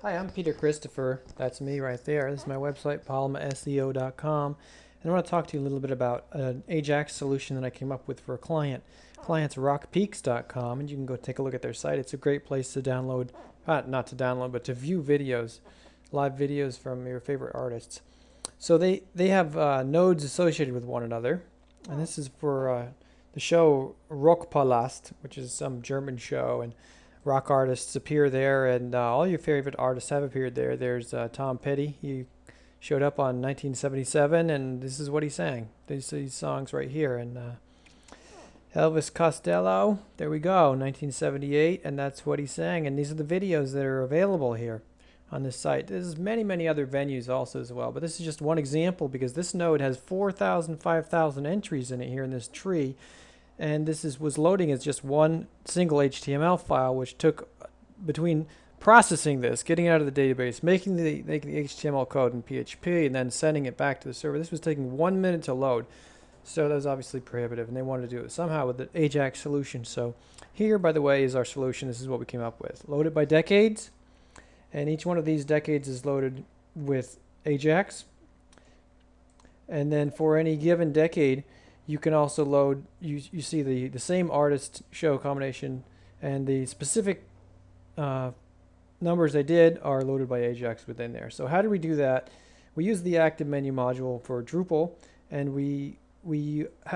Hi, I'm Peter Christopher. That's me right there. This is my website, palmaseo.com. And I want to talk to you a little bit about an AJAX solution that I came up with for a client. Client's rockpeaks.com, and you can go take a look at their site. It's a great place to download, not to download, but to view videos, live videos from your favorite artists. So they have nodes associated with one another. And this is for the show Rockpalast, which is some German show, and rock artists appear there, and all your favorite artists have appeared there. There's Tom Petty. He showed up on 1977, and this is what he sang. These songs right here. And Elvis Costello, there we go, 1978, and that's what he sang. And these are the videos that are available here on this site. There's many other venues also as well, but this is just one example because this node has 4,000, 5,000 entries in it here in this tree. And this was loading as just one single HTML file, which took between processing this, getting out of the database, making the HTML code in PHP, and then sending it back to the server. This was taking 1 minute to load. So that was obviously prohibitive, and they wanted to do it somehow with the AJAX solution. So here, by the way, is our solution. This is what we came up with. Load it by decades, and each one of these decades is loaded with AJAX. And then for any given decade, you can also load, you see the same artist show combination, and the specific numbers they did are loaded by AJAX within there. So how do we do that? We use the Activemenu module for Drupal, and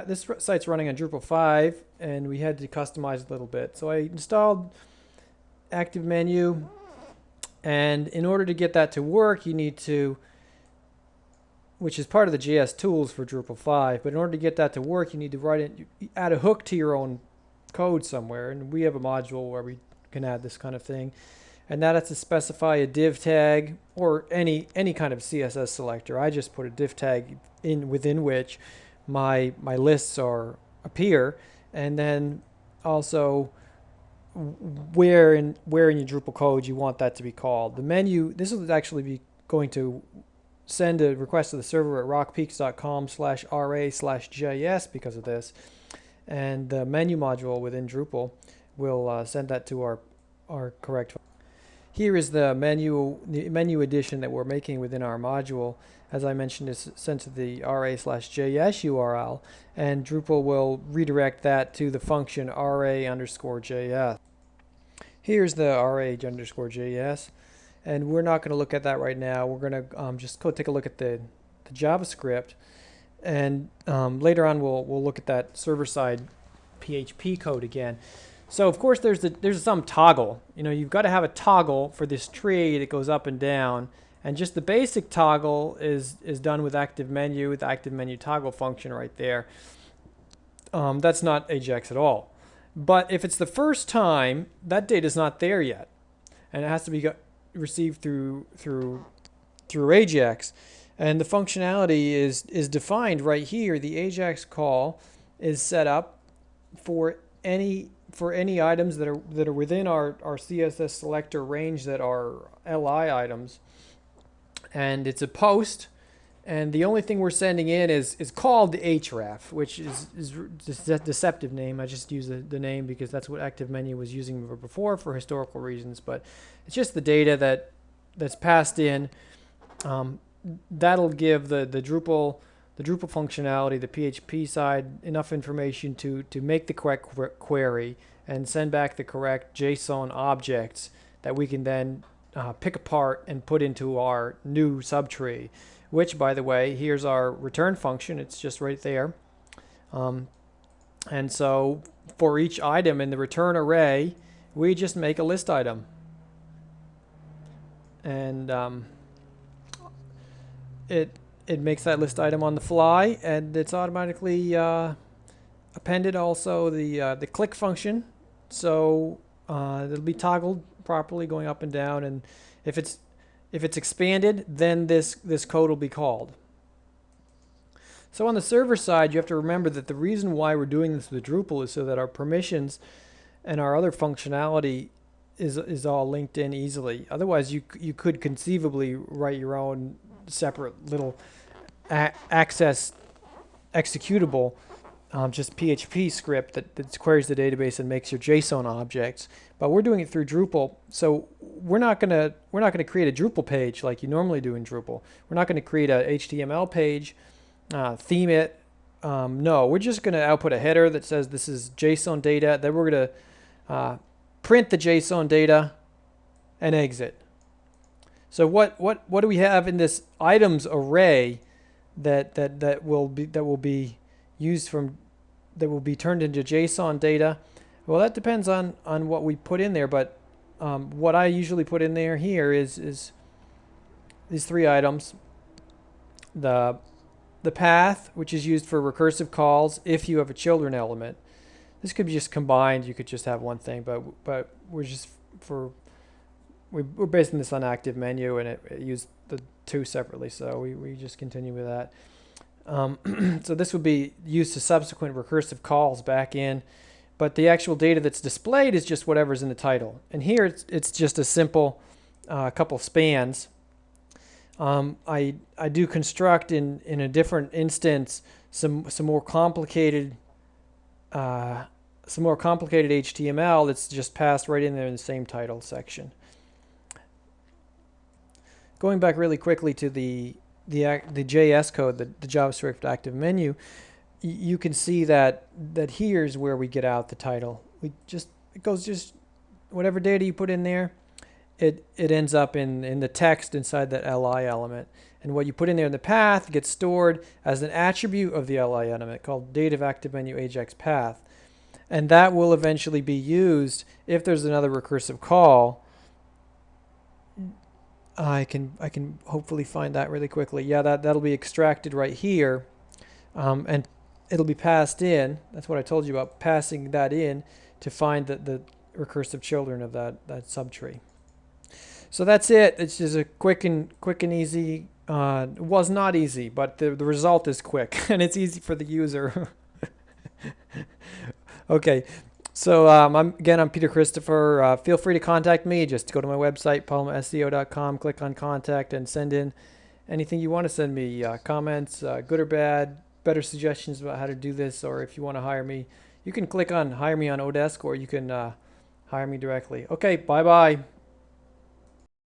this site's running on Drupal 5, and we had to customize a little bit. So I installed Activemenu, and in order to get that to work, you need to, which is part of the JS tools for Drupal 5. But in order to get that to work, you need to add a hook to your own code somewhere. And we have a module where we can add this kind of thing. And that has to specify a div tag or any kind of CSS selector. I just put a div tag within which my lists appear, and then also where in your Drupal code you want that to be called. The menu, this will actually be going to send a request to the server at rockpeaks.com/ra/js because of this, and the menu module within Drupal will send that to our correct. Here is the menu addition that we're making within our module. As I mentioned, is sent to the ra/js URL, and Drupal will redirect that to the function ra_js. Here's the ra_js. And we're not going to look at that right now. We're going to just go take a look at the JavaScript, and later on we'll look at that server-side PHP code again. So of course there's some toggle. You've got to have a toggle for this tree that goes up and down, and just the basic toggle is done with Activemenu, with the Activemenu toggle function right there. That's not AJAX at all. But if it's the first time, that data is not there yet, and it has to be received through AJAX, and the functionality is defined right here. The AJAX call is set up for any items that are within our CSS selector range that are LI items, and it's a post, and the only thing we're sending in is called the href, which is a deceptive name. I just use the name because that's what Activemenu was using before for historical reasons, but it's just the data that's passed in. That'll give the Drupal functionality, the PHP side, enough information to make the correct query and send back the correct JSON objects that we can then pick apart and put into our new subtree, which, by the way, here's our return function. It's just right there. And so for each item in the return array, we just make a list item. And it makes that list item on the fly, and it's automatically appended also the click function. So it'll be toggled properly going up and down, and if it's expanded, then this code will be called. So on the server side, you have to remember that the reason why we're doing this with Drupal is so that our permissions and our other functionality is all linked in easily. Otherwise, you could conceivably write your own separate little access executable just PHP script that queries the database and makes your JSON objects. But we're doing it through Drupal, so we're not gonna create a Drupal page like you normally do in Drupal. We're not gonna create a HTML page, theme it. No, we're just gonna output a header that says this is JSON data. Then we're gonna print the JSON data and exit. So what do we have in this items array that will be used that will be turned into JSON data? Well, that depends on what we put in there, but what I usually put in there here is these three items. The path, which is used for recursive calls if you have a children element. This could be just combined. You could just have one thing, but we're basing this on Activemenu, and it used the two separately, so we just continue with that. So this would be used to subsequent recursive calls back in, but the actual data that's displayed is just whatever's in the title. And here it's just a simple couple of spans. I do construct in a different instance some more complicated HTML that's just passed right in there in the same title section. Going back really quickly to the JS code, the JavaScript Activemenu, you can see that here's where we get out the title. It goes just whatever data you put in there, it ends up in the text inside that li element. And what you put in there in the path gets stored as an attribute of the li element called dative Activemenu AJAX path. And that will eventually be used if there's another recursive call. I can hopefully find that really quickly. Yeah, that'll be extracted right here, and it'll be passed in. That's what I told you about, passing that in to find the recursive children of that subtree. So that's it. It's just a quick and easy. It was not easy, but the result is quick and it's easy for the user. Okay. So I'm Peter Christopher. Feel free to contact me. Just go to my website, palmaseo.com, click on contact, and send in anything you want to send me. Comments, good or bad, better suggestions about how to do this, or if you want to hire me, you can click on hire me on Odesk, or you can hire me directly. Okay, bye-bye.